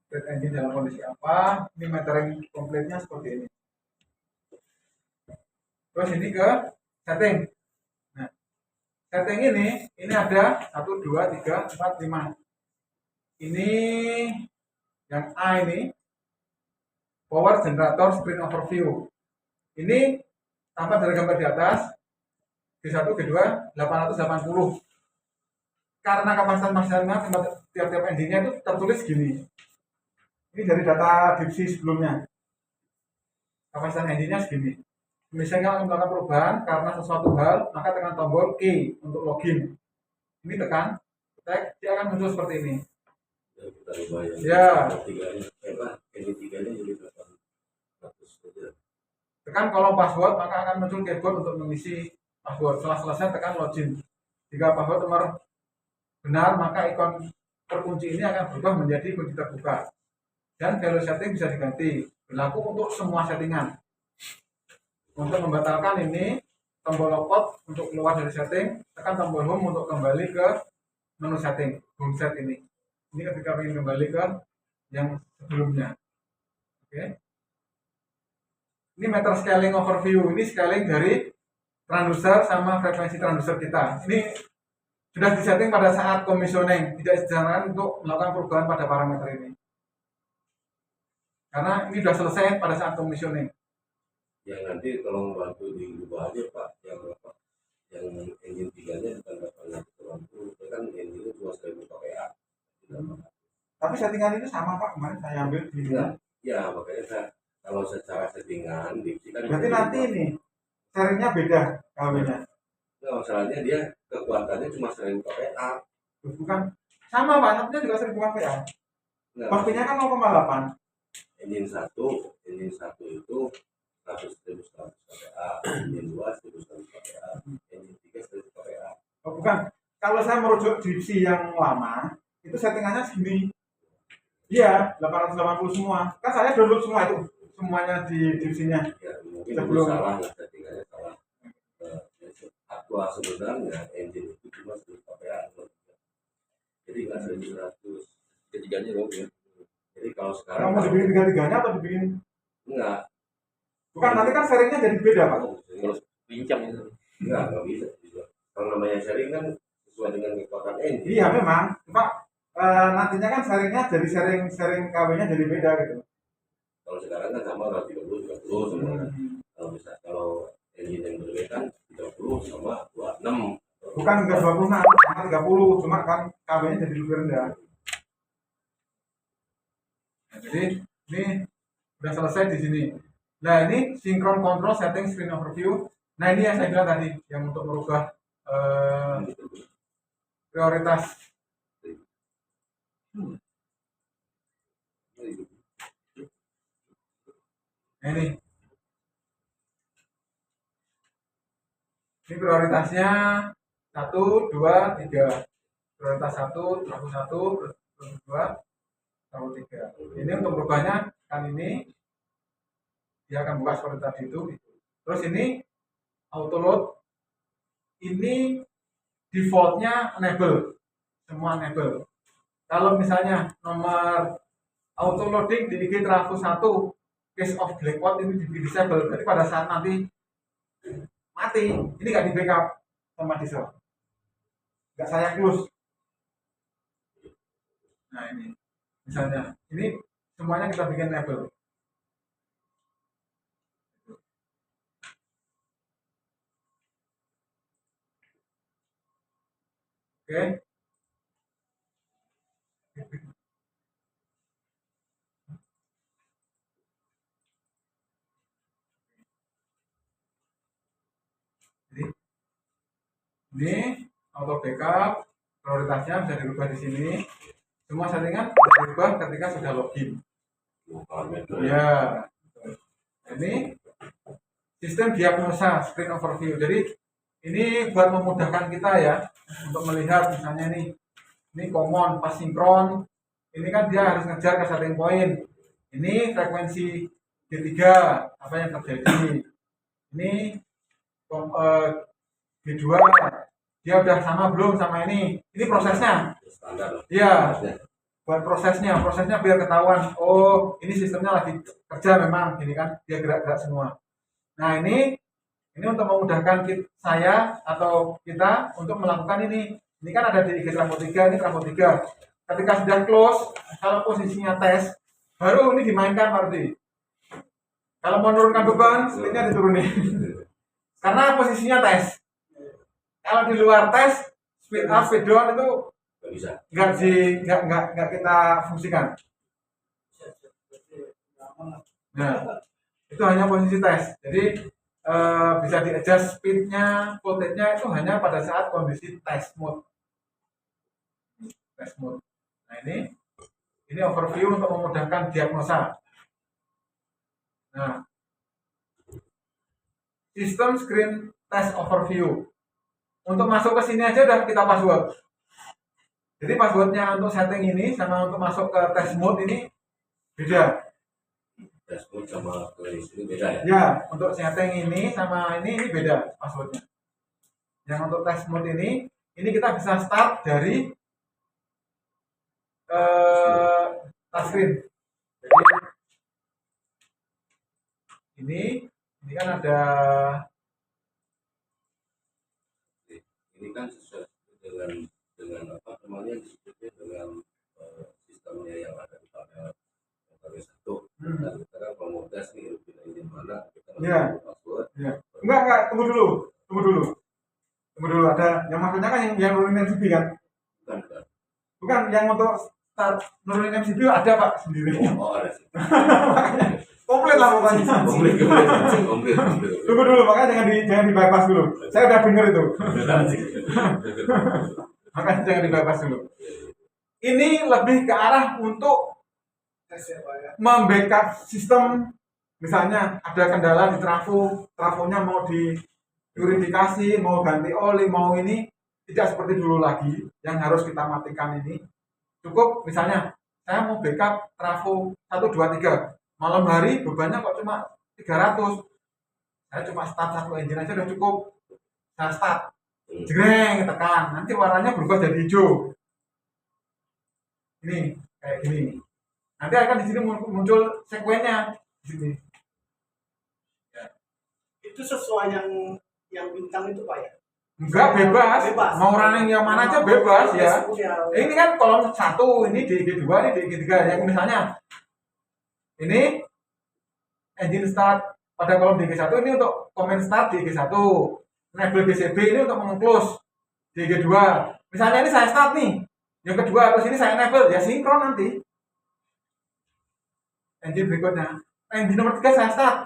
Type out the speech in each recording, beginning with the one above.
State engine dalam kondisi apa. Ini metering komplitnya seperti ini. Terus ini ke setting. Nah, setting ini ada 1, 2, 3, 4, 5. Ini yang A ini power generator screen overview. Ini tampak dari gambar di atas G1, G2 880. Karena kapasitas maksimalnya tiap-tiap engine-nya itu tertulis gini. Ini dari data Dipsy sebelumnya. Kapasitas engine-nya segini. Misalnya kalau melakukan perubahan karena sesuatu hal, maka tekan tombol K untuk login. Ini tekan, tag, dia akan muncul seperti ini. Ya. Tekan kolom password, maka akan muncul keyboard untuk mengisi password. Setelah selesai tekan login. Jika password nomor benar, maka ikon terkunci ini akan berubah menjadi kunci terbuka. Dan value setting bisa diganti. Berlaku untuk semua settingan. Untuk membatalkan ini, tombol logout untuk keluar dari setting, tekan tombol home untuk kembali ke menu setting, home set ini. Ini ketika ingin kembali ke yang sebelumnya. Oke. Ini meter scaling overview. Ini scaling dari transducer sama frekuensi transducer kita. Ini sudah disetting pada saat commissioning, tidak disarankan untuk melakukan perubahan pada parameter ini. Karena ini sudah selesai pada saat commissioning. Yang nanti tolong bantu diubah aja Pak, yang engine 3-nya bukan 880, kan engine cuma 1000 kPa. Tapi settingan itu sama Pak, kemarin saya ambil di ya makanya kalau secara settingan berarti nanti ini seringnya beda KW-nya. Nah, masalahnya dia kekuatannya cuma 1000 kPa. Bukan sama Pak, satunya juga 1000 kPa. Pastinya kan 0,8. Engine 1 itu 100.100 kPa, engine 2 1.100 kPa, engine 3 100 kPa. Oh bukan, kalau saya merujuk Dipsy yang lama, itu settingannya segini. Iya, 880 semua. Kan saya download semua itu, semuanya di Dipsy-nya. Ya, mungkin sebelum salah lah, settingannya salah. Aqua sebenarnya engine itu cuma 100 kPa. Jadi nggak 1100. Ketiganya dong ya. Jadi kalau sekarang mau dibikin tiga-tiganya atau dibikin? Enggak. Bukan, nanti kan sharingnya jadi beda Pak. Terus pincang itu. Enggak bisa. Kalau namanya sharing kan sesuai dengan kekuatan engine. Iya memang, Pak. Nantinya kan sharingnya jadi sharing KW-nya jadi beda gitu. Kalau sekarang kan sama 30 semua. Kalau engine yang berbeda kan 30 sama 26. Bukan enggak 26 sama 30, cuma kan KW-nya jadi lebih rendah. Nah, jadi ini sudah selesai di sini. Nah ini synchron control setting screen overview. Nah ini yang saya bilang tadi, yang untuk merubah prioritas. Nah, ini prioritasnya 1, 2, 3. Prioritas 1, laku 1, laku 2, laku 3. Ini untuk berubahnya kan ini dia akan buka seperti tadi itu. Terus ini auto load, ini defaultnya enable, semua enable. Kalau misalnya nomor auto loading di IG trafo 1 case of blackout ini di disable, jadi pada saat nanti mati ini nggak di backup sama diesel, nggak saya close. Nah ini misalnya ini semuanya kita bikin enable. Oke. Jadi ini auto backup, prioritasnya bisa dirubah di sini. Semua settingan bisa dirubah ketika sudah login. Ya. Ini sistem diagnosa screen overview. Jadi ini buat memudahkan kita ya untuk melihat misalnya nih, ini common pas sinkron, ini kan dia harus ngejar ke setting point. Ini frekuensi G3 apa yang terjadi. Ini G2 dia udah sama belum sama ini prosesnya. Standar. Iya. buat prosesnya biar ketahuan, oh ini sistemnya lagi kerja memang gini kan, dia gerak-gerak semua. Nah ini untuk memudahkan saya atau kita untuk melakukan ini kan ada di IG trafo 3, ini trafo 3. Ketika sudah close, kalau posisinya tes, baru ini dimainkan Pak Rudi. Kalau mau menurunkan beban, speednya diturunin. Karena posisinya tes. Kalau di luar tes, speed up, speed down itu nggak bisa. nggak kita fungsikan. Nah, itu hanya posisi tes. Jadi bisa di adjust speednya, voltage-nya itu hanya pada saat kondisi test mode. Test mode. Nah ini overview untuk memudahkan diagnosa. Nah, sistem screen test overview. Untuk masuk ke sini aja udah kita password. Jadi passwordnya untuk setting ini sama untuk masuk ke test mode ini beda. Test mode sama playlist ini beda ya? Ya, untuk setting ini sama ini beda passwordnya. Yang untuk test mode ini kita bisa start dari touchscreen. Jadi ini kan ada ini kan sesuai dengan apa namanya disebutnya dengan sistemnya yang ada di panel satu. Nah, kita kan kalau mau tes nih ini mana kita ya. password. Ya. Enggak, tunggu dulu ada yang maksudnya kan yang nurunin MCB kan? Bukan yang untuk start nurunin MCB ada Pak sendiri. Oh ada sih. Makanya komplit lah pokoknya. Komplit. Tunggu dulu, makanya jangan di bypass dulu. Saya udah dengar itu. Makanya jangan di bypass dulu. Ini lebih ke arah untuk membackup sistem. Misalnya ada kendala di trafonya mau dipurifikasi, mau ganti oli, mau ini tidak seperti dulu lagi yang harus kita matikan ini. Cukup misalnya saya mau backup trafo 1 2 3. Malam hari bebannya kok cuma 300. Saya cuma start satu engine aja udah cukup. Saya start, jreng, tekan, nanti warnanya berubah jadi hijau. Ini kayak gini. Nanti akan di sini muncul sekuennya di sini. Ya. Itu sesuai yang bintang itu Pak ya? Enggak, bebas. Mau running yang mana aja bebas ya. Ini kan kolom 1, ini DG2, ini DG3. Yang misalnya ini engine start pada kolom DG1 ini untuk comment start DG1. Enable BCB ini untuk meng-close DG2. Misalnya ini saya start nih. Yang kedua terus ini saya enable ya sinkron nanti. Engine berikutnya. Engine nomor 3 saya start.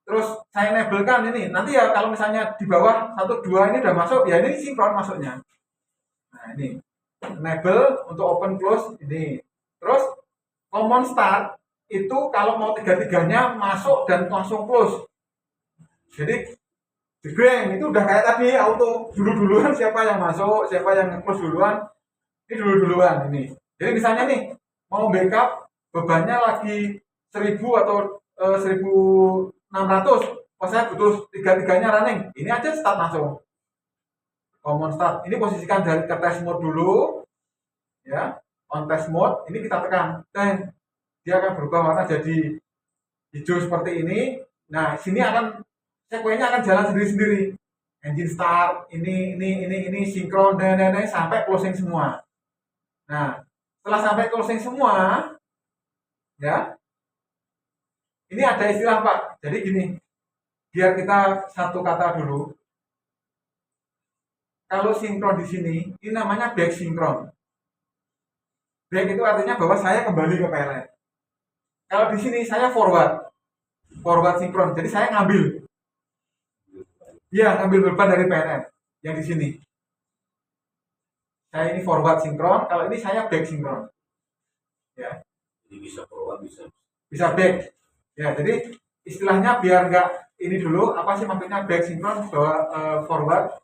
Terus saya enable kan ini. Nanti ya kalau misalnya di bawah 1 2 ini udah masuk, ya ini sinkron masuknya. Nah, ini. Enable untuk open close ini. Terus common start itu kalau mau 3-3-nya masuk dan langsung close. Jadi jegreng itu udah kayak tadi auto duluan siapa yang masuk, siapa yang close duluan. Ini duluan ini. Jadi misalnya nih mau backup bebannya lagi 1000 atau 1600, pas saya butuh 3-3-nya running, ini aja start langsung. Common start. Ini posisikan dari ke test mode dulu, ya. On test mode, ini kita tekan, dan dia akan berubah warna jadi hijau seperti ini. Nah, sini akan sekuennya akan jalan sendiri-sendiri. Engine start, ini sinkron dan sampai closing semua. Nah, setelah sampai closing semua, ya, ini ada istilah Pak. Jadi gini, biar kita satu kata dulu. Kalau sinkron di sini, ini namanya back sinkron. Back itu artinya bahwa saya kembali ke PLN. Kalau di sini saya forward sinkron. Jadi saya ngambil, ngambil beban dari PLN yang di sini. Saya ini forward sinkron, kalau ini saya back sinkron. Ya. Jadi bisa forward, bisa back. Ya, jadi istilahnya biar nggak ini dulu, apa sih maksudnya back sinkron bahwa forward?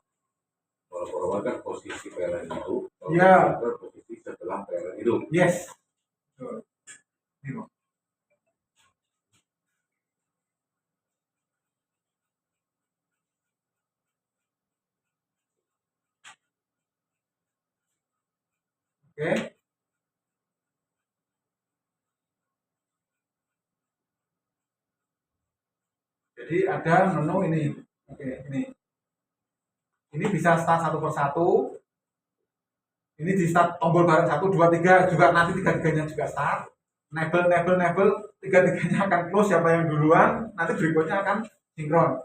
Kalau forward kan posisi PLN itu, ya. Posisi setelah PLN itu. Yes. Oke. Jadi ada menu ini. Oke, ini bisa start satu persatu. Ini di start tombol bareng 1, 2, 3 juga, nanti tiga-tiganya juga start. Enable tiga-tiganya akan close, siapa yang duluan nanti berikutnya akan sinkron.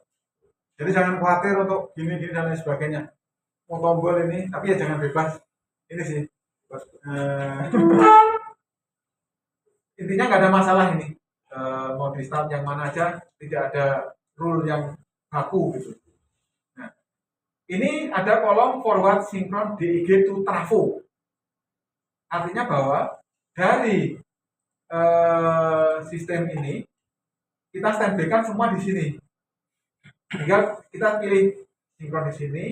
Jadi jangan khawatir untuk gini dan lain sebagainya. Mau tombol ini, tapi ya jangan bebas. Ini sih. Intinya nggak ada masalah ini. Mau di start yang mana aja, tidak ada rule yang baku gitu. Nah, ini ada kolom forward sinkron DIG to trafo. Artinya bahwa dari sistem ini kita standby-kan semua di sini. Sehingga kita pilih sinkron di sini,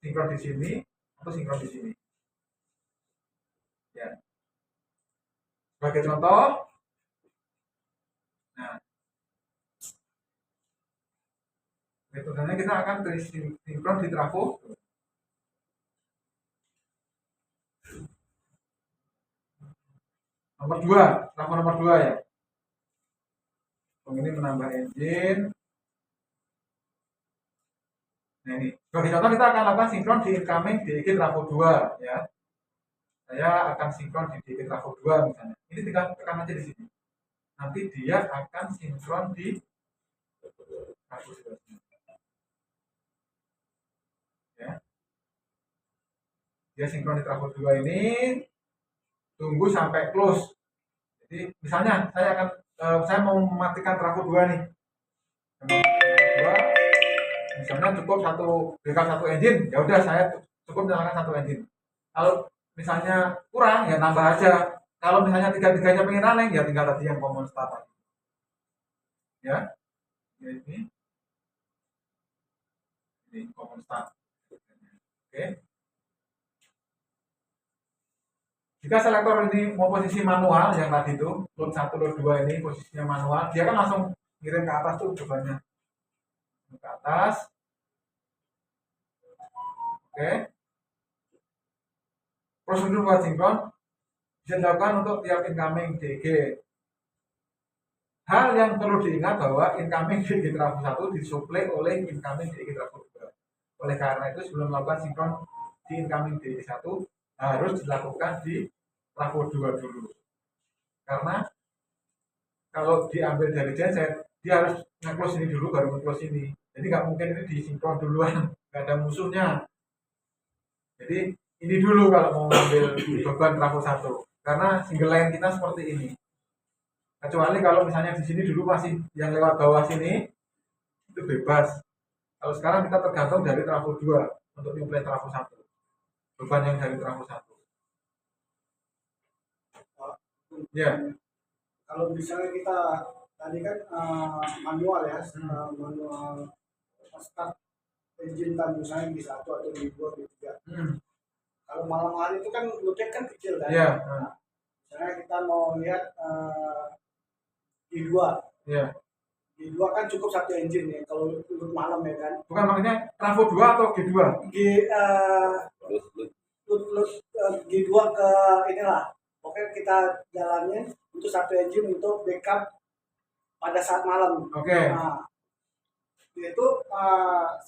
sinkron di sini, atau sinkron di sini. Ya. Sebagai contoh, nah, metodenya kita akan sinkron di trafo. Nomor 2, trafo nomor 2 ya. Ini menambah engine. Nah ini, sebagai contoh kita akan lakukan sinkron di incoming DIG trafo 2 ya. Saya akan sinkron di DIG trafo 2 misalnya. Ini tinggal tekan aja di sini. Nanti dia akan sinkron di trafo 2. Ya. Dia sinkron di trafo 2 ini, tunggu sampai close. Jadi misalnya saya mau mematikan trafo 2 nih. Misalnya cukup backup satu engine, ya udah saya cukup menyalakan satu engine. Kalau misalnya kurang ya tambah aja. Kalau misalnya tiga-tiganya pengen running ya tinggal tadi yang common start tadi. Ya. Ini common start. Oke. Jika selektor ini mau posisi manual yang tadi itu, load 1, load 2 ini posisinya manual, dia kan langsung ngirim ke atas tuh cobaannya. Ke atas. Oke. Prosedur buat sinkron bisa dilakukan untuk tiap incoming DIG. Hal yang perlu diingat bahwa incoming DIG trafo 1 disuplai oleh incoming DIG trafo 2. Oleh karena itu sebelum melakukan sinkron di incoming DIG 1 harus dilakukan di trafo 2 dulu. Karena kalau diambil dari genset, dia harus nge-close ini dulu baru nge-close ini. Jadi nggak mungkin ini disinkron duluan, nggak ada musuhnya. Jadi ini dulu kalau mau ngambil beban trafo 1. Karena single line kita seperti ini. Kecuali kalau misalnya di sini dulu masih yang lewat bawah sini itu bebas. Kalau sekarang kita tergantung dari trafo 2 untuk nyuplai trafo 1. Beban yang dari trafo 1. Ya. Kalau misalnya kita tadi kan manual ya, manual start engine kan misalnya di 1 atau di 2, di 3. Kalau malam hari itu kan loadnya kan kecil kan. Iya. Misalnya kita mau lihat G2. Iya. G2 kan cukup satu engine ya kalau load malam ya kan. Bukan makanya trafo 2 atau G2? G2 ke inilah. Pokoknya kita jalanin untuk satu engine untuk backup pada saat malam. Oke. Nah, itu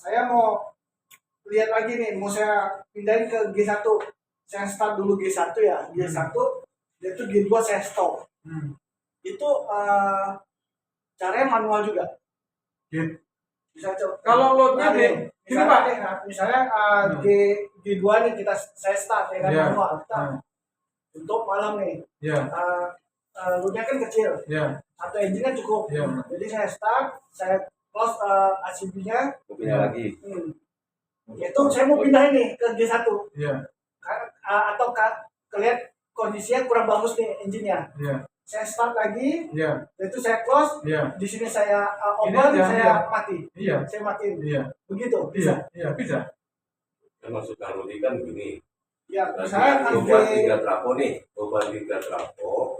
saya mau lihat lagi nih, mau saya pindahin ke G1. Saya start dulu G1 ya. G1 dia itu G2 saya stop. Itu caranya manual juga. Bisa coba. Kalau loadnya misalnya G2 nih saya start ya kan manual. Untuk malam nih. Loadnya kan kecil. Satu engine kan cukup. Jadi saya start, saya close ACB-nya. Pindah lagi. Itu saya mau pindahin nih ke G1. Atau kelihat kondisinya kurang bagus nih engine-nya. Saya start lagi, itu saya close, di sini saya open, saya mati. Saya matiin. Begitu, bisa? Iya, bisa. Yang maksud Kang Rudi kan begini. Ya, misalnya beban 3 trafo nih, beban 3 trafo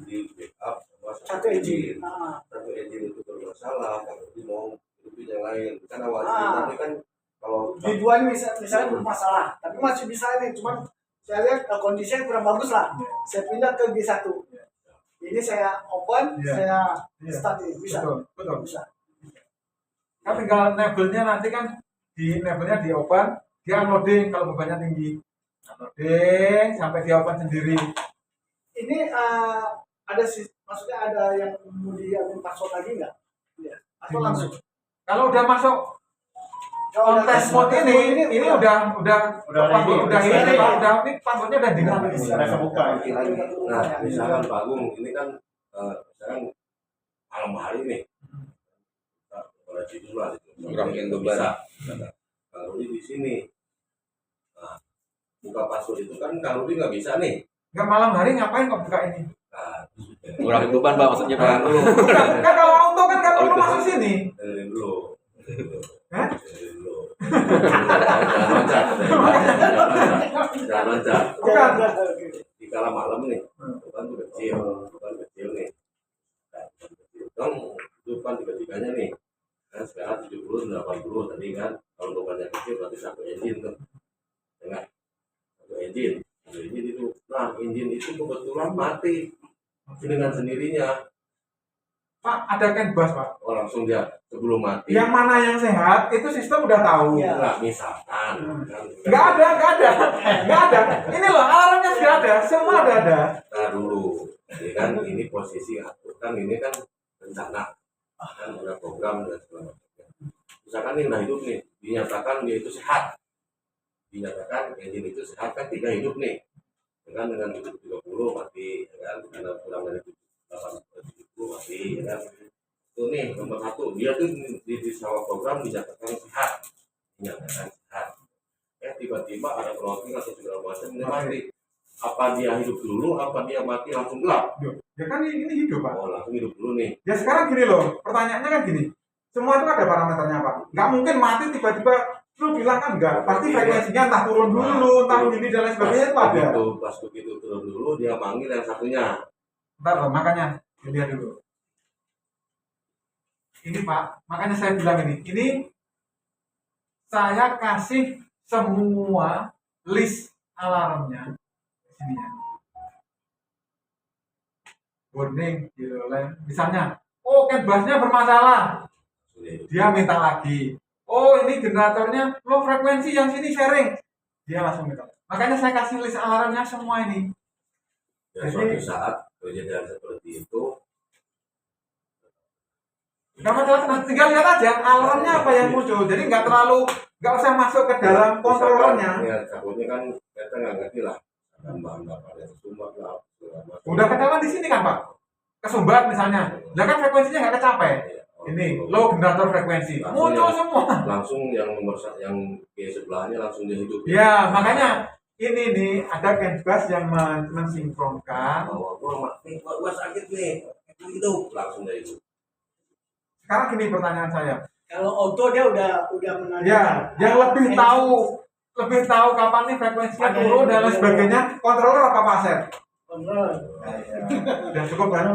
di backup sama satu engine. Satu engine itu bermasalah, kalau mau lebih yang lain. Karena wajib kan kalau di dua ini misalnya bermasalah, tapi masih bisa ini, cuman saya lihat kondisinya kurang bagus lah. Saya pindah ke G1. Di Ini saya open, Iya. saya Iya. start ini bisa. Betul. Bisa. Kan tinggal enable-nya nanti kan di enable-nya di open, dia unloading kalau bebannya tinggi. Unloading sampai dia open sendiri. Ini ada sih, maksudnya ada yang mau diambil password lagi nggak? Iya. Atau Gimana? langsung? Kalau udah masuk Kalau on test mode ini udah ini Pak, ini passwordnya udah dinamis. Sudah kebuka. Nah, misalkan Pak Agung, ini kan misalkan malam hari nih, pada tidur lah, Kurang yang beban. bisa. Kalau di sini, nah, buka password itu kan kalau di nggak bisa nih. Nggak malam hari ngapain kok buka ini? Nah, Kurang beban Pak maksudnya Pak. dulu, Kan kalau auto kan nggak perlu masuk sini. dengerin dulu. Hah? Dengerin dulu. Jangan loncat. Jangan loncat. Bukan. Di kala malam nih, bukan tuh kecil nih. Nah, kecil. Kan itu kan tiga-tiganya nih. Kan sekarang 70, 80 tadi kan. Kalau bebannya kecil berarti satu engine tuh. Dengar. Satu engine. Satu engine itu. Nah, engine itu kebetulan mati dengan sendirinya. Pak, ada CAN bus Pak. Oh, langsung dia sebelum mati. Yang mana yang sehat itu sistem udah tahu. Iya. Enggak, misalkan. Kan, Nggak ada. Ini loh alarmnya sudah ada, semua udah ada. nah dulu. Ini kan ini posisi atur kan ini kan rencana. Kan ada program dan segala macam. Misalkan ini udah hidup nih, dinyatakan dia itu sehat. Dinyatakan engine itu sehat kan 3 hidup nih. Dengan 30 mati, ya kan karena kurang dari 70 mati, ya kan. Itu nih nomor 1, dia tuh di sama program dinyatakan sehat, ya tiba-tiba ada closing atau segala macam dia mati. Apa dia hidup dulu, apa dia mati langsung gelap? Ya kan ini hidup Pak. Oh langsung hidup dulu nih. Ya sekarang gini loh, pertanyaannya kan gini. Semua itu ada parameternya Pak. Nggak mungkin mati tiba-tiba lu bilang kan enggak. Pasti frekuensinya entah turun dulu, entah ini dan lain sebagainya itu ada. Pas begitu turun dulu dia manggil yang satunya. Bentar loh, makanya dilihat dulu. Ini Pak, makanya saya bilang ini saya kasih semua list alarmnya di sini ya. Warning, gitu lah. Misalnya, oh CAN busnya bermasalah, dia minta lagi. Oh ini generatornya low frekuensi yang sini sharing, dia langsung minta. Makanya saya kasih list alarmnya semua ini. Dan suatu saat kejadian seperti itu Nggak masalah, tinggal lihat aja alarmnya apa yang muncul. Jadi nggak usah masuk ke dalam kontrolernya. Ya, takutnya kan kita nggak ngerti lah. Kan bahan bakar yang sumbat lah. Udah ketahuan di sini kan Pak, kesumbat misalnya. Lah kan frekuensinya nggak kecapai. Ini low generator frekuensi, muncul semua. Langsung yang nomor yang di sebelahnya langsung dia hidup. Ya makanya ini nih ada CAN bus yang mensinkronkan. Bahwa gua sakit nih, itu hidup langsung dia hidup. Sekarang gini pertanyaan saya. Kalau auto dia udah menandakan. Ya, yang lebih tahu kapan nih frekuensinya turun dan lain sebagainya, controller apa pasir? Kontrol. Udah cukup kan?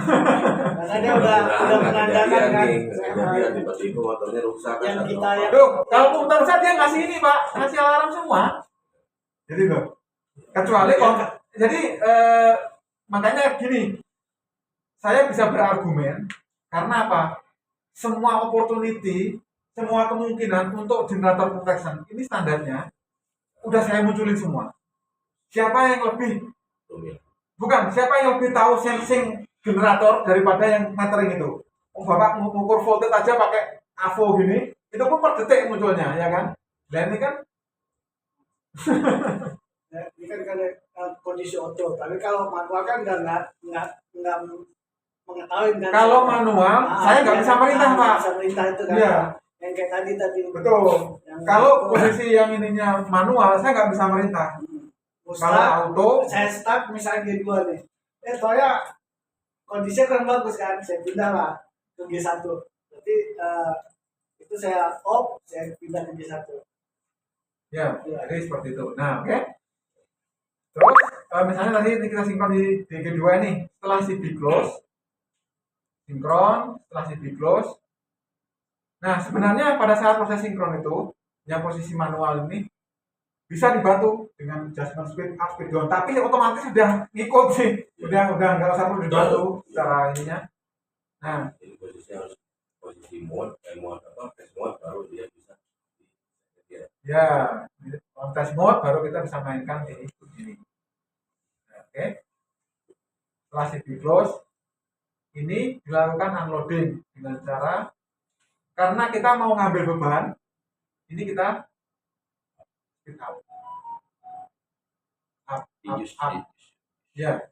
Karena dia udah menandakan kan. Kejadian tiba-tiba motornya rusak. Yang kan, kita atau yang- apa. Tuh, kalau komputer saya dia ngasih ini Pak, ngasih alarm semua. Jadi loh, kecuali jadi makanya gini, saya bisa berargumen karena apa? Semua opportunity, semua kemungkinan untuk generator protection ini standarnya udah saya munculin semua. Siapa yang lebih bukan siapa yang lebih tahu sensing generator daripada yang metering itu? Oh, Bapak mengukur voltage aja pakai AVO gini, itu pun per detik munculnya, ya kan? Dan ini kan Ya, ini kan kondisi auto. Tapi kalau manual kan nggak mengetahui kan. kalau manual saya nggak bisa merintah Pak. Bisa merintah itu kan. Iya. Yang kayak tadi. Betul. Yang Kalau auto, posisi yang ininya manual saya nggak bisa merintah. Kalau auto, saya start misalnya G2 nih. Soalnya kondisinya kurang bagus kan. Saya pindah lah ke G1. Berarti itu saya off, saya pindah ke G1. ya, jadi seperti itu. Nah, oke. Terus misalnya tadi kita sinkron di G2 nih, setelah si B close, sinkron, setelah si B close. Nah, sebenarnya pada saat proses sinkron itu, yang posisi manual ini bisa dibantu dengan adjustment speed up, speed down, tapi otomatis sudah ngikut sih, udah nggak usah perlu dibantu secara ininya. Nah, Jadi posisinya harus posisi mode, test mode baru dia bisa ya on test mode baru kita bisa mainkan di ini. Oke, setelah CD close ini dilakukan unloading dengan cara, karena kita mau ngambil beban ini kita speed up. Up. Ya,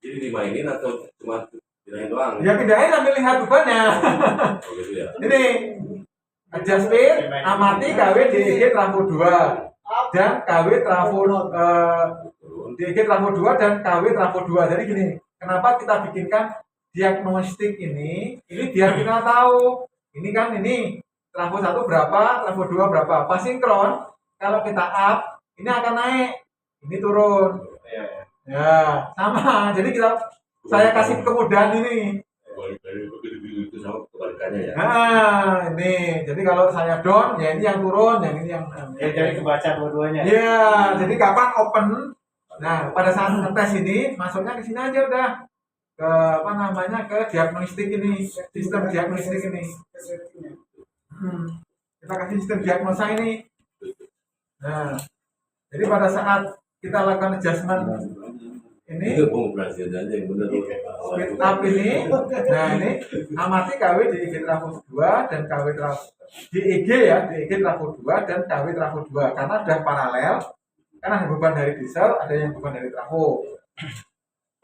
Jadi dimainin atau cuma pindahin doang? ya pindahin sambil lihat bebannya. Oh gitu ya. Ini adjust speed, amati KW DEG trafo 2 dan KW trafo DEG trafo 2 dan KW trafo 2. Jadi gini, kenapa kita bikinkan diagnostik ini biar kita tahu ini kan ini trafo 1 berapa, trafo 2 berapa. Pas sinkron, kalau kita up ini akan naik, ini turun. Ya, sama. Jadi saya kasih kemudahan ini. Dari itu sama kebalikannya ya. Nah, ini. Jadi kalau saya down, ya ini yang turun, yang ini yang. Jadi kebaca dua-duanya. Iya, jadi kapan open? Nah, pada saat ngetes ini, masuknya ke sini aja udah. Ke apa namanya? Ke diagnostik ini, sistem diagnostik ini. Kita kasih sistem diagnosa ini. Nah, jadi pada saat kita lakukan adjustment ini Berhasil aja yang benar. speed up ini, nah ini amati KW DEG trafo 2 dan KW trafo DEG ya, DEG trafo 2 dan KW trafo 2 karena sudah paralel, kan ada beban dari diesel, ada yang beban dari trafo.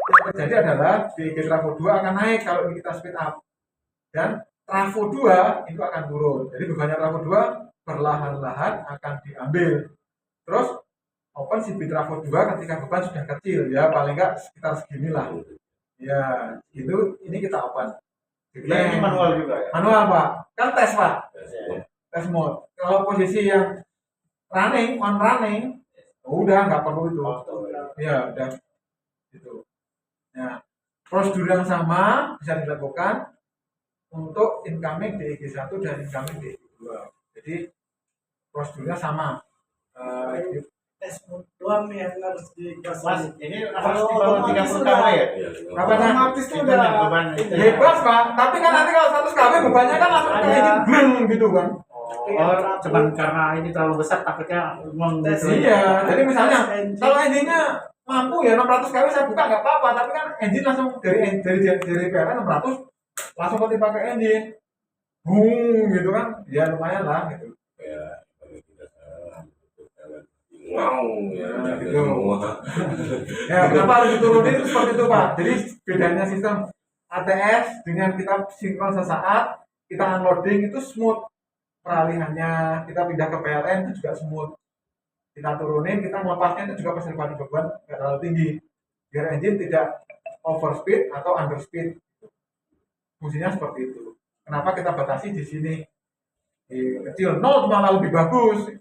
Yang terjadi adalah DEG trafo 2 akan naik kalau kita speed up dan trafo 2 itu akan turun. Jadi bebannya trafo 2 perlahan-lahan akan diambil. Terus open CB trafo 2 ketika beban sudah kecil ya, paling enggak sekitar segini lah. Ya, itu ini kita open. Ini manual juga ya. Manual Pak, kan tes Pak, tes mode. Kalau posisi yang running, on running, udah nggak perlu itu. Ya, udah gitu. Nah, prosedur yang sama bisa dilakukan untuk incoming DEG 1 dan incoming DEG 2. Jadi prosedurnya sama. Tes doang nih yang harus Mas, dikasih. ini Kalau harus di bawah 30 otomatis kW udah- ya? Apanya? Otomatis tuh Itu udah yang beban itu. Bebas Pak, tapi kan nanti kalau 100 kW bebannya kan langsung ke Ada. engine bleng gitu kan. Oh, cuman karena ini terlalu besar takutnya Tes. Iya, jadi misalnya Engine. kalau engine-nya mampu ya 600 kW saya buka nggak apa-apa, tapi kan engine langsung dari PLN 600 langsung ketimpa ke engine. Gitu kan. Ya lumayan lah gitu. Ya, kalau tidak salah, wow, ya, Gitu. semua. Ya, kenapa harus diturunin itu seperti itu Pak. Jadi bedanya sistem ATS dengan kita sinkron sesaat, kita unloading itu smooth peralihannya, kita pindah ke PLN itu juga smooth. Kita turunin, kita melepasnya itu juga preservasi beban nggak terlalu tinggi, biar engine tidak overspeed atau underspeed. Fungsinya seperti itu. Kenapa kita batasi di sini di kecil 0 malah lebih bagus.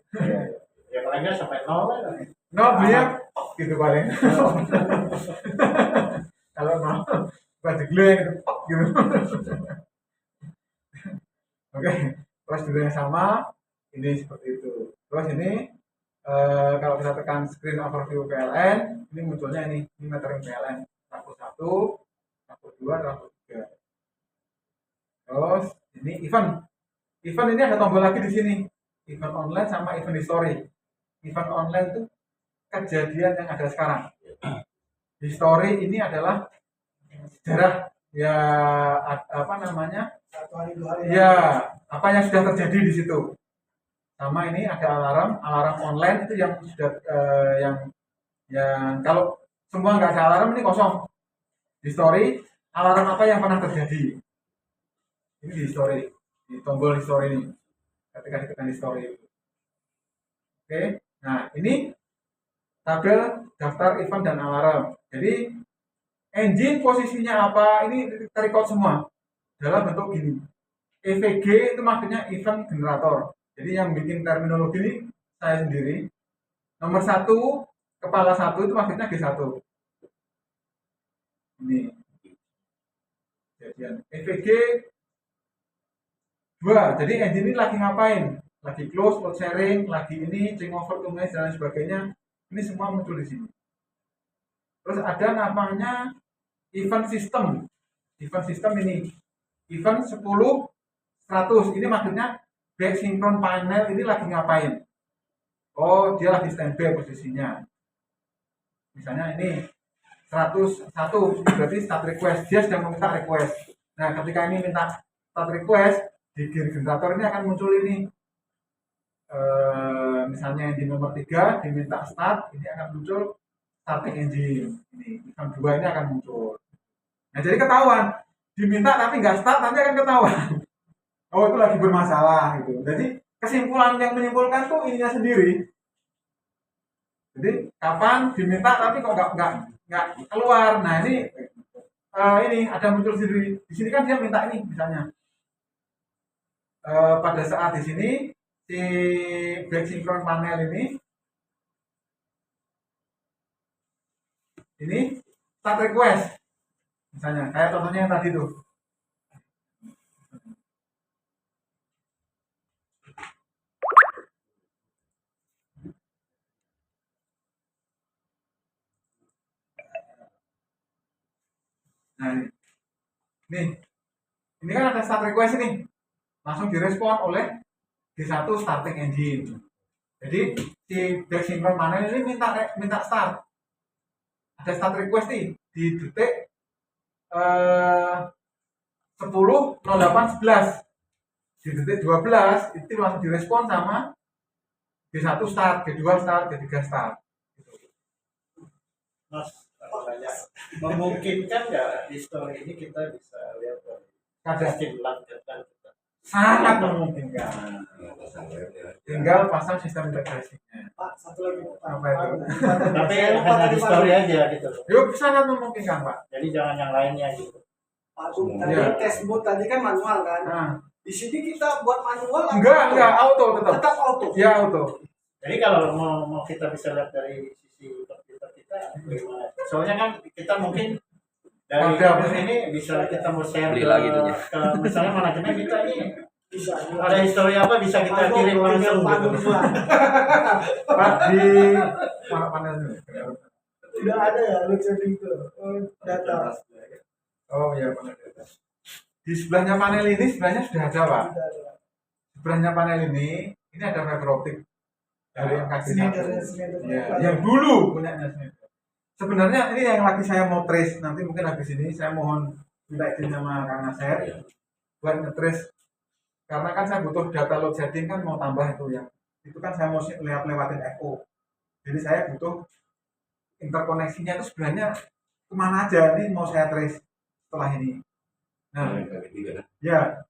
ya paling nggak sampai 0 kan. 0 belinya gitu paling. Kalau 0 buat digeleng gitu. Oke, prosedurnya sama, ini seperti itu. Terus ini kalau kita tekan screen overview PLN, ini munculnya ini metering PLN trafo 1, trafo 2, trafo 3. Terus ini event ini ada tombol lagi di sini, event online sama event history. Event online itu kejadian yang ada sekarang. History ini adalah sejarah ya apa namanya? 1 hari 2 hari. Ya, apa yang sudah terjadi di situ. Sama ini ada alarm online itu yang sudah yang kalau semua nggak ada alarm ini kosong. History, alarm apa yang pernah terjadi. Ini di history, di tombol history ini. Ketika ditekan history. Oke, nah ini tabel daftar event dan alarm. Jadi engine posisinya apa ini terrecord semua dalam bentuk gini. EVG itu maksudnya event generator. Jadi yang bikin terminologi ini saya sendiri. Nomor 1, kepala 1 itu maksudnya G1. Ini. Kejadian EVG 2. Jadi engine ini lagi ngapain? Lagi close, load sharing, lagi ini change over to mesh dan lain sebagainya. Ini semua muncul di sini. Terus ada namanya event system. Event system ini event 10 100. Ini maksudnya back synchron panel ini lagi ngapain? Oh, dia lagi standby posisinya. Misalnya ini 101, ini berarti start request. Dia sedang meminta request. Nah, ketika ini minta start request, di gear generator ini akan muncul ini. Misalnya engine nomor 3 diminta start, ini akan muncul starting engine. Ini event 2 ini akan muncul. Nah, jadi ketahuan. Diminta tapi nggak start, nanti akan ketahuan. Oh, itu lagi bermasalah gitu. Jadi kesimpulan yang menyimpulkan tuh ininya sendiri. Jadi kapan diminta tapi kok nggak keluar. Nah ini ada muncul sendiri. Di sini kan dia minta ini misalnya. Pada saat di sini si back synchron panel ini start request. Misalnya kayak contohnya yang tadi tuh. Nah, ini kan ada start request ini, langsung direspon oleh G1 starting engine. Jadi si back synchron panel ini minta start. Ada start request nih di detik 10.08.11. Di detik 12 itu langsung direspon sama G1 start, G2 start, G3 start. Mas, memungkinkan nggak di story ini kita bisa lihat Ada sistem lanjutan kita? sangat memungkinkan. Tinggal pasang sistem integrasinya. Pak, satu lagi Pak. Apa itu? Tapi Saya lupa hanya tadi, di Pak. story aja gitu. Yuk, sangat memungkinkan, Pak. Jadi jangan yang lainnya gitu. Pak Agung, tadi Iya. tes boot tadi kan manual kan. Nah, Di sini kita buat manual atau enggak, auto tetap. tetap auto. Ya, auto. Jadi kalau mau kita bisa lihat dari sisi komputer kita, gimana? Soalnya kan kita mungkin dari Ada. komputer ini bisa kita mau share Beli lagi tuh, ya. ke misalnya manajemen kita ini Bisa. ada histori apa bisa kita Pak Agung, kirim langsung tinggal Pak Agung gitu. doang. Pak di mana panelnya? Tidak ada ya lucu itu. Data. Oh ya, panel di atas. Di sebelahnya panel ini sebenarnya sudah ada, Pak. Tidak ada. Sebelahnya panel ini ada fiber optik dari yang kasih Schneider, satu. Schneider. Ya, yang dulu punyanya Schneider. Sebenarnya ini yang lagi saya mau trace, nanti mungkin habis ini saya mohon minta izin sama Kang Nasir buat nge-trace, karena kan saya butuh data load setting kan mau tambah itu ya. Itu kan saya mau lewatin FO. Jadi saya butuh interkoneksinya itu sebenarnya kemana aja, ini mau saya trace setelah ini. Nah, ya.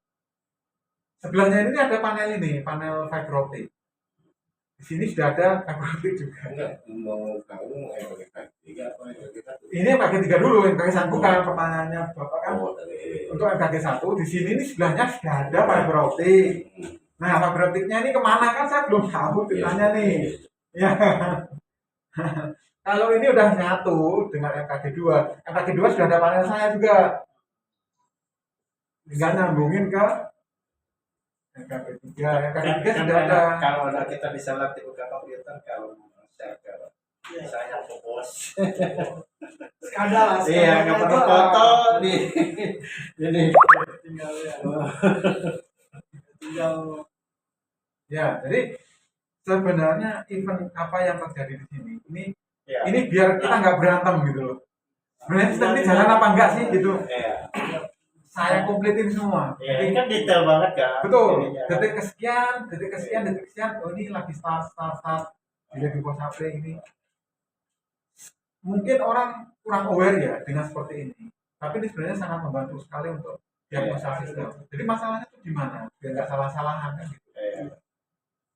Sebelahnya ini ada panel panel fiber optik. Di sini sudah ada fiber optik juga. Enggak, mau kamu yang pakai MKG apa yang pakai satu? Ini MKG 3 dulu, MKG 1 bukan pertanyaannya Bapak kan. Oh, dari Untuk MKG 1 di sini ini sebelahnya sudah ada fiber optik. Nah, fiber optiknya ini kemana kan saya belum tahu ditanya nih. Ya. Kalau ini udah nyatu dengan MKG 2. MKG 2 sudah ada panel saya juga. Tinggal nyambungin ke MKG 3. MKG 3 sudah ada. Kalau udah kita bisa lihat di buka komputer kalau mau share ke misalnya ke bos. Skandal lah. Iya, nggak perlu foto di ini. Tinggal ya. Tinggal Ya, jadi sebenarnya event apa yang terjadi di sini Ya. ini biar kita nggak berantem gitu loh. Sebenarnya sistem ini jalan apa enggak sih gitu. Iya. Saya kompletin semua. Iya, ini kan detail banget kan. Betul. Ininya. Detik kesekian, detik kesekian. Oh ini lagi start. Bila di pos HP ini. Mungkin orang kurang aware ya dengan seperti ini. Tapi ini sebenarnya sangat membantu sekali untuk diagnosa sistem. Jadi masalahnya itu di mana? Biar nggak salah-salahan kan gitu. Iya.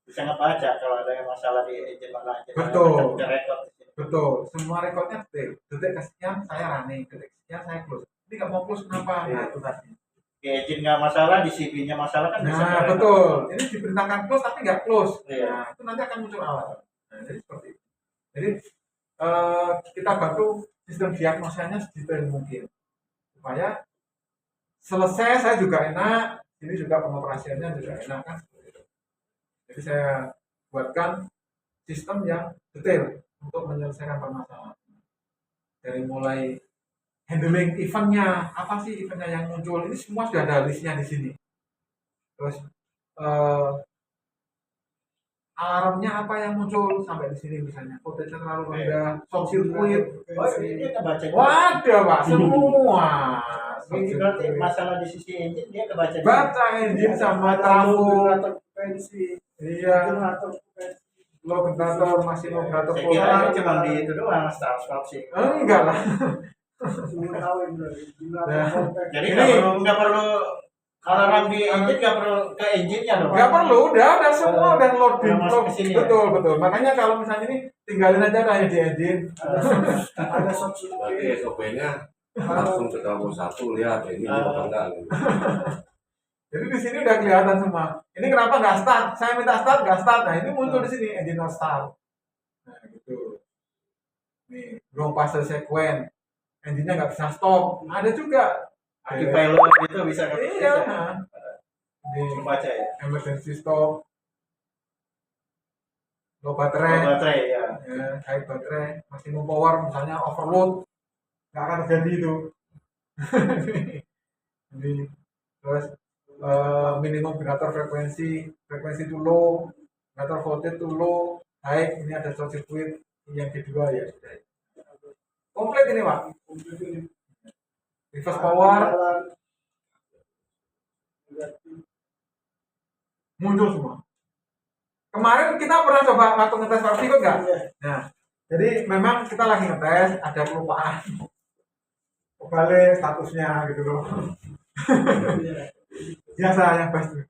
Bisa ngebaca kalau ada yang masalah di engine mana aja. Betul. Bisa record di sini. Betul. Semua rekodnya detik. Detik kesekian saya running, detik kesekian saya close. Ini nggak mau close kenapa? Nah itu tadi. Di engine nggak masalah, di CB-nya masalah kan bisa. Nah di-record. betul. Ini diperintahkan close tapi nggak close. Iya. Nah itu nanti akan muncul alarm. Nah jadi seperti itu. Jadi kita bantu sistem diagnosanya sedetail mungkin supaya selesai saya juga enak, ini juga pengoperasiannya juga enak kan. Jadi saya buatkan sistem yang detail untuk menyelesaikan permasalahan. dari mulai handling eventnya, apa sih eventnya yang muncul, ini semua sudah ada listnya di sini. Terus eh, alarmnya apa yang muncul sampai di sini misalnya, voltage terlalu rendah, short circuit. Oh, ini dia kebaca. Waduh pak, semua. Ini berarti masalah di sisi engine dia kebaca. Baca engine sama trafo, Generator frekuensi, iya, generator frekuensi. low generator, masih low generator Saya kira polar. ini cuma di itu doang, stop sih. Enggak lah. Semua tahu ini berarti. Nah. Generator frekuensi. Jadi Ini- nggak perlu alarm di engine nggak perlu ke engine-nya dong. Nggak perlu, udah semua udah loading. Udah masuk ke sini, ya? Betul. Makanya kalau misalnya ini tinggalin aja lah ya di engine. Ada short Berarti circuit. SOP-nya langsung ke trafo 1 lihat ini apa enggak gitu. Jadi di sini udah kelihatan semua. Ini kenapa nggak start? Saya minta start, nggak start. Nah ini muncul di sini engine not start. Nah gitu. Nih, belum fase sequence. Engine-nya nggak bisa stop. Ada juga. Pilot itu bisa Iya. Nah. Ini Baca ya. emergency stop. Low baterai. Baterai ya. Ya, high baterai, maximum power misalnya overload, nggak akan terjadi itu. Ini terus minimum generator frekuensi to low, generator voltage to low, high. Ini ada short circuit yang kedua ya sudah. Komplit ini pak. Reverse power muncul semua. Kemarin kita pernah coba waktu ngetes power pivot nggak? Nah, jadi memang kita lagi ngetes, ada kelupaan. Kembali statusnya gitu loh. Biasa yang pasti.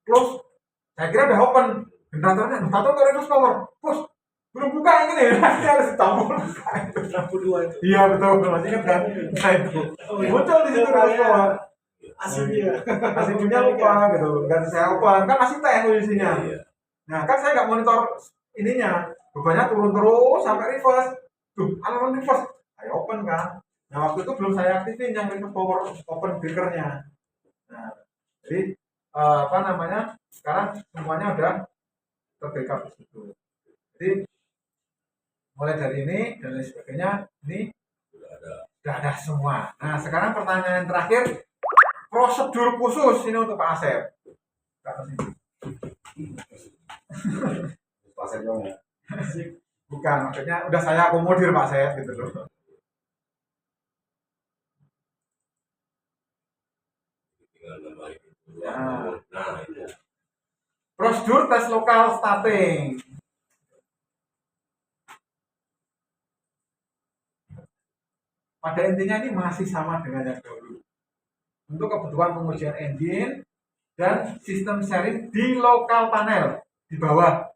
Close, saya kira udah open. Generatornya, generator ke reverse power. Push, belum buka yang ini. Nanti harus ditampung. lampu 2 itu. Iya betul, masih ingat kan? Nah itu. Muncul di situ reverse power. Aslinya. Aslinya lupa gitu. Ganti saya open, kan masih teh posisinya. Iya. Nah kan saya nggak monitor ininya, bebannya turun terus sampai reverse. Tuh, alarm reverse, saya open kan. Nah waktu itu belum saya aktifin yang reverse power open breakernya. Nah, jadi apa namanya? Sekarang semuanya udah terbackup di situ. Jadi mulai dari ini dan lain sebagainya, ini sudah ada semua. Nah sekarang pertanyaan yang terakhir, prosedur khusus ini untuk Pak Asep. Pasien dong ya. Bukan, maksudnya udah saya akomodir Pak Asep gitu loh. Tinggal nambahin itu. Nah. Nah, itu. Prosedur tes lokal starting. Pada intinya ini masih sama dengan yang dahulu. Untuk kebutuhan pengujian engine dan sistem sharing di lokal panel di bawah.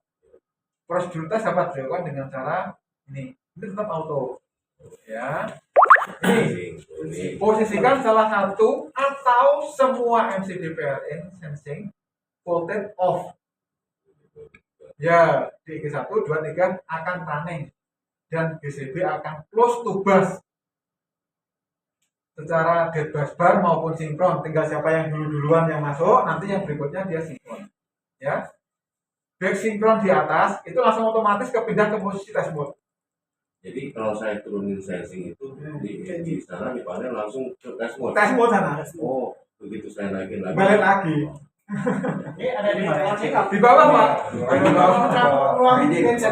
Prosedur tes dapat dilakukan dengan cara ini tetap auto. Ya. Ini posisikan salah satu atau semua MCD PLN sensing voltage off. Ya, DG1, 2, 3 akan running dan GCB akan close to bus secara dead bus bar maupun sinkron. Tinggal siapa yang duluan yang masuk, nanti yang berikutnya dia sinkron. Ya, back sinkron di atas itu langsung otomatis kepindah ke posisi test mode. Jadi kalau saya turunin sensing itu di sana di panel langsung ke test mode. Tes mode sana. Oh, begitu saya naikin lagi. Balik lagi. Ini ada di mana? Di bawah, Pak. Di bawah. Ruang genset.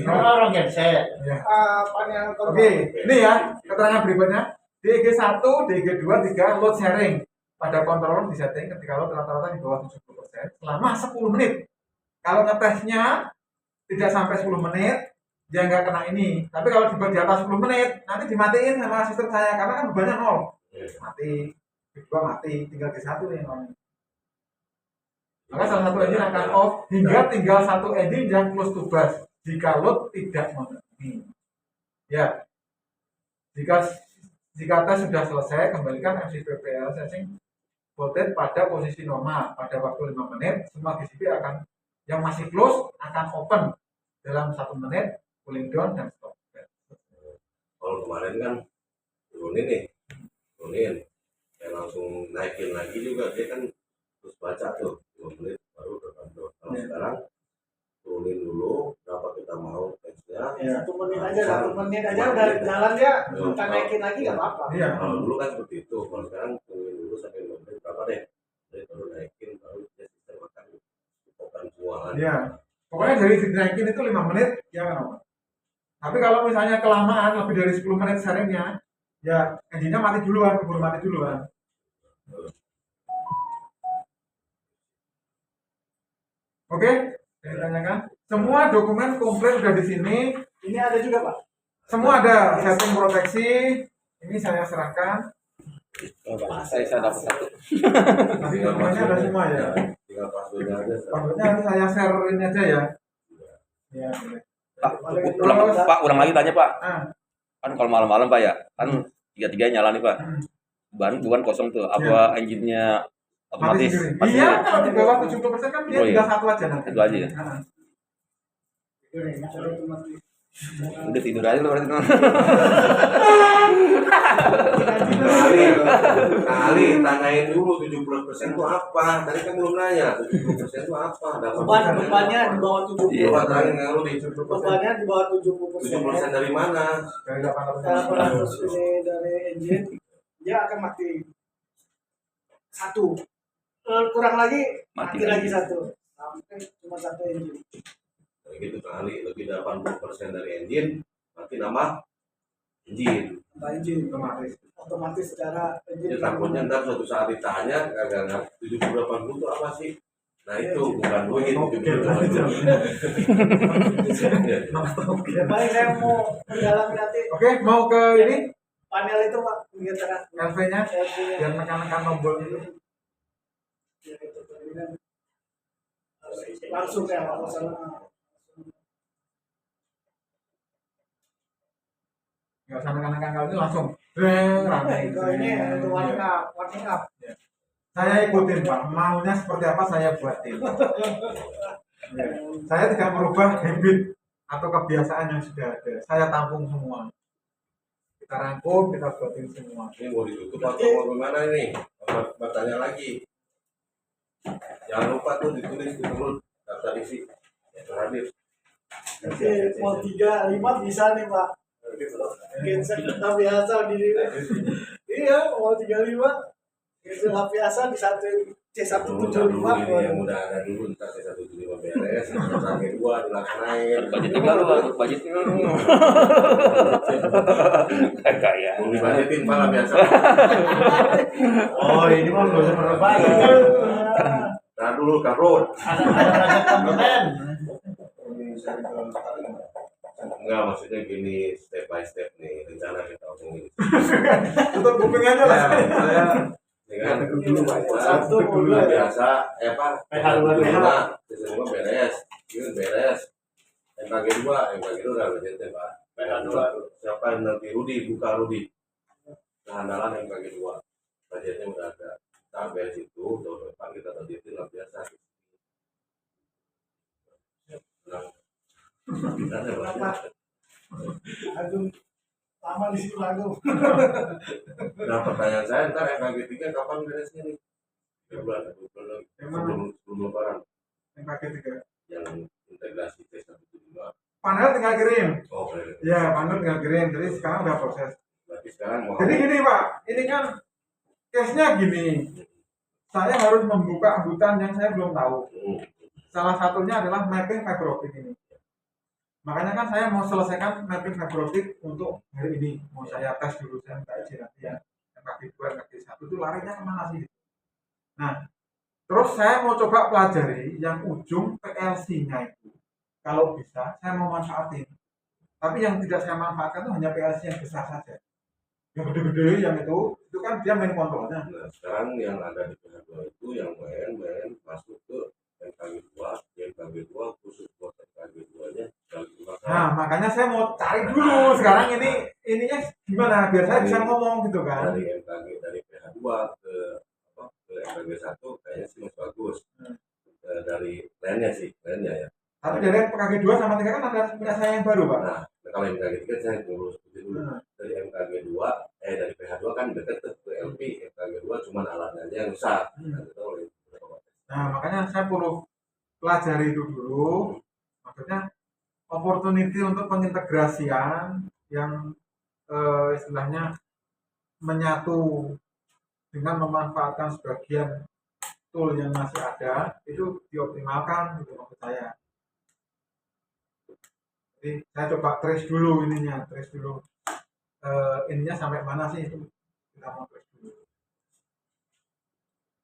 Orang genset. Ya. Panel Oke, ini ya keterangan berikutnya. DG1, DG2, 3 load sharing pada controller disetting ketika load rata-rata di bawah 70% selama 10 menit. Kalau ngetesnya tidak sampai 10 menit, dia nggak kena ini. Tapi kalau di atas 10 menit, nanti dimatiin sama sistem saya karena kan bebannya 0. Mati, kedua mati, tinggal G1 nih yang on. Maka salah satu engine akan off hingga tinggal satu engine yang close to bus jika load tidak memenuhi. Ya, jika tes sudah selesai, kembalikan MCPPL sensing voltage pada posisi normal pada waktu 5 menit. Semua GCB akan yang masih close akan open dalam 1 menit, cooling down dan stop. Kalau kemarin kan turunin, saya langsung naikin lagi juga dia kan terus baca tuh 2 menit baru terkantor. Kalau sekarang turunin dulu berapa kita mau tesnya Ya, 1 menit aja, 1 menit aja udah jalan dia, kita naikin lagi nggak apa-apa. Iya. Kalau dulu kan seperti itu, kalau sekarang tungguin dulu sampai 5 menit berapa deh, jadi baru naikin, baru dia sistem akan bukan semua kan. Iya. Pokoknya dari dinaikin itu 5 menit ya kan. Om? Tapi kalau misalnya kelamaan lebih dari 10 menit sharingnya, ya engine-nya mati duluan, keburu mati duluan. Oke, saya tanyakan. Semua dokumen komplit udah di sini. Ini ada juga Pak. Semua ada setting proteksi. Ini saya serahkan. Saya dapat satu. Nanti dokumennya ada semua ya. Tinggal passwordnya aja. Passwordnya nanti saya share ini aja ya. Ya, boleh. Pak, ulang lagi tanya Pak. Ah, Kan kalau malam-malam Pak ya, kan tiga nyala nih Pak. Bukan kosong tuh. Apa engine-nya mati otomatis? sendiri. Iya, kalau di bawah 70% kan dia Oh, iya. tinggal satu aja nanti. Itu aja ya. Ah. Udah tidur aja lu berarti. Kali tanyain dulu 70% itu apa? Tadi kan belum nanya 70% itu apa? Bebannya di bawah 70. Iya. Coba tanya lu di Bebannya di bawah 70%. 70% dari mana? Dari 800. Kalau 800 ini dari engine, dia akan mati satu. Kurang lagi mati lagi satu. Sampai cuma satu engine. Kayak gitu kali, lebih dari 80% dari engine mati nama engine. Tambah engine Otomatis. secara engine. Ya takutnya ntar suatu saat ditanya kagak 70-80 itu apa sih? Nah itu bukan duit, Paling saya mau mendalami nanti Oke, mau ke ini panel itu Pak, biar terang. LV-nya biar menekan tombol itu. Langsung kayak Pak Masalah. Nggak usah menekan kalau itu langsung. Rame. Ini untuk warning up. Saya ikutin Pak, maunya seperti apa saya buatin. Ya. Saya tidak merubah habit atau kebiasaan yang sudah ada. Saya tampung semua. Kita rangkum, kita buatin semua. Ini mau ditutup atau mau gimana ini? Bertanya lagi. Jangan lupa tuh ditulis dulu daftar isi. Hadir. Nanti mau 35 bisa nih Pak. Genset kita biasa di iya mau 35 genset biasa di satu C175 ini yang udah ada dulu ntar C175 beres, sampai 2 dilaksanain. Budgetnya lu, budgetnya lu. Kayak. Mau dibajetin malah biasa. Oh, ini mah nggak usah berbagi. Nah dulu karut. Ada komponen. Enggak, maksudnya gini, step by step nih, rencana kita omongin. Tutup kuping aja lah. Dengan Satu, dulu biasa, apa? PH2 PH2 beres, ini beres. MKG2 udah budgetnya Pak. PH2 siapa yang nanti Rudi, buka Rudi. Kehandalan MKG2, budgetnya udah ada. Kita beres itu, tahun depan kita budgetin lah biasa. Nah, kita ada banyak. Aduh lama di situ lagu. Nah pertanyaan saya ntar MKG3 kapan beresnya nih? 3 bulan, 2 bulan lagi. Sebelum lebaran Yang pakai 3. yang integrasi C175. Panel tinggal kirim. Oh beres. Ya, panel tinggal kirim. Jadi sekarang udah proses. Berarti sekarang mau Jadi gini Pak, ini kan case-nya gini. Saya harus membuka hutan yang saya belum tahu. Salah satunya adalah mapping fiber optic ini. Makanya kan saya mau selesaikan mapping fiber optic untuk hari ini. Mau saya tes dulu, saya minta izin nanti ya. MKG2, MKG1 itu larinya kemana sih? Nah, terus saya mau coba pelajari yang ujung PLC-nya itu. Kalau bisa, saya mau manfaatin. Tapi yang tidak saya manfaatkan itu hanya PLC yang besar saja. Yang gede-gede, yang itu kan dia main kontrolnya. Nah sekarang yang ada di PH2 itu yang main masuk ke MKG2, MKG2 khusus buat MKG2-nya. Nah, makanya saya mau cari dulu sekarang ininya gimana biar saya bisa ngomong gitu kan. Dari MKG dari PH2 ke MKG1 kayaknya sih masih bagus. Dari lainnya ya. Tapi dari PKG 2 sama 3 kan ada punya saya yang baru, Pak. Nah, kalau MKG 3 saya dulu seperti dulu. Dari MKG 2 dari PH2 kan dekat ke LP, MKG 2 cuma alatnya aja yang rusak. Nah, Nah, makanya saya perlu pelajari itu dulu. Maksudnya opportunity opportunity untuk pengintegrasian yang istilahnya menyatu dengan memanfaatkan sebagian tool yang masih ada itu dioptimalkan gitu maksud saya. Jadi saya coba trace dulu ininya sampai mana sih itu kita mau trace dulu.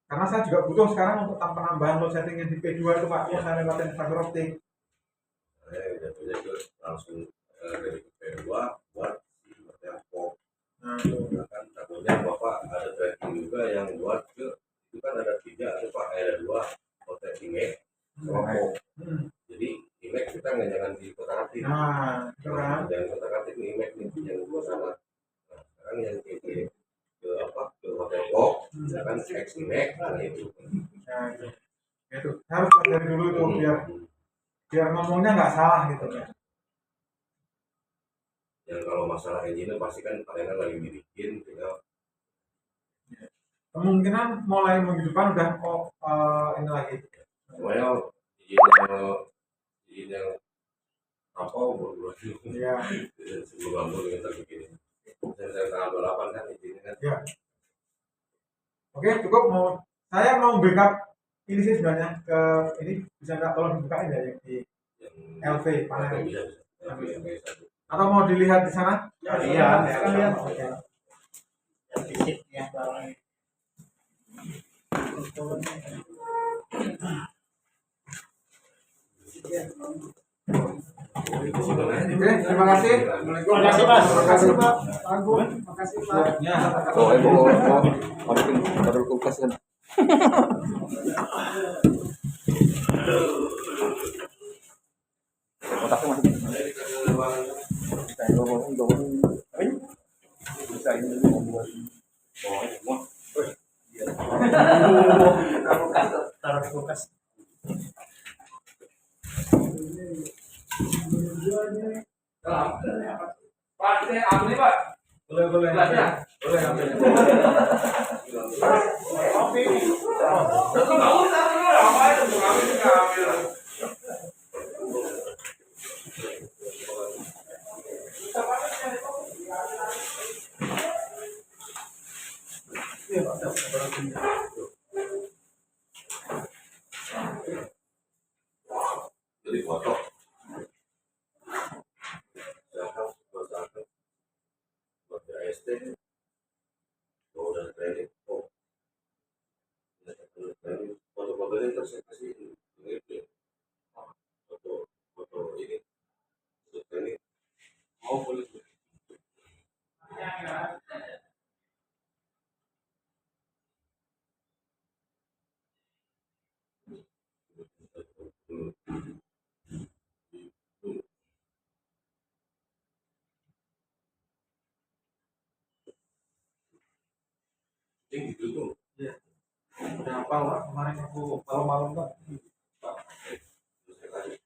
Karena saya juga butuh sekarang untuk penambahan load setting yang di P2 itu Pak, mau saya lewatin fiber optik. Saya udah punya itu langsung dari P2 buat telpon. Nah, kan takutnya bapak ada tracking juga yang buat ke itu kan ada 3 ada pak ada 2 hotel image kelompok. Jadi image kita nggak jangan di kota atik. Nah, itu kan. Jangan kota atik nih image nih yang dua sana. Nah, sekarang yang ke apa ke hotel pop, misalkan X image nah itu. Nah, itu harus pelajari dulu itu biar ngomongnya nggak salah gitu ya. Yang kalau masalah engine pasti kan palingan lagi dibikin tinggal Kemungkinan mulai minggu depan udah ini lagi. semuanya izin yang apa umur Iya. sebelum kamu kita bikin saya tanggal 28 kan izinnya kan Ya. Oke, cukup saya mau backup ini sih sebenarnya ke ini bisa nggak tolong dibukain ya yang di yang LV panel bisa satu atau mau dilihat di sana? Iya, sekalian. Oke. yang fisiknya barangnya. Oke, terima kasih. Assalamualaikum. Terima kasih, Mas. Terima kasih Pak Agung, terima kasih Pak. Ya. Oh, mau masukin taruh kulkas kan. Kotaknya masih bisa bisa ini dulu membuat Taruh di kulkas. Pak ini ambil Pak Boleh, boleh. gelasnya Boleh ambil. udah nggak usah ngapain ambil ambil jadi foto buat AST udah training foto-foto ini terus saya kasih ini foto ini untuk training mau boleh ini gitu tuh Udah hafal Pak. Kemarin aku malam-malam Pak. terus saya kasih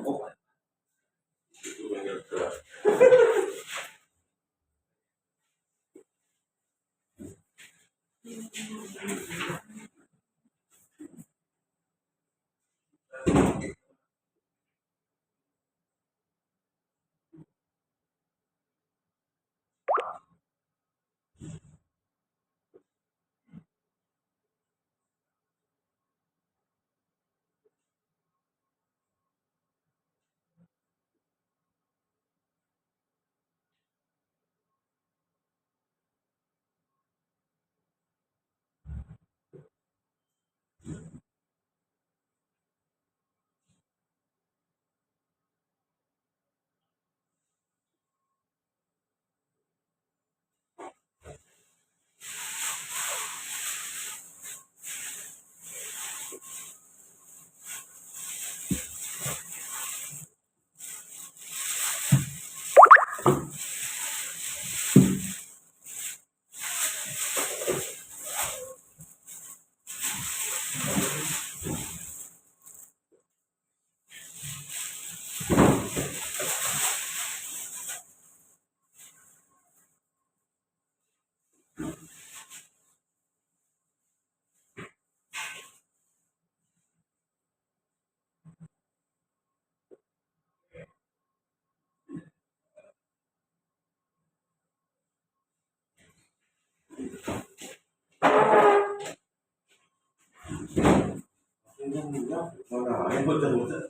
oh itu yang keras Mana? Yang betul-betul.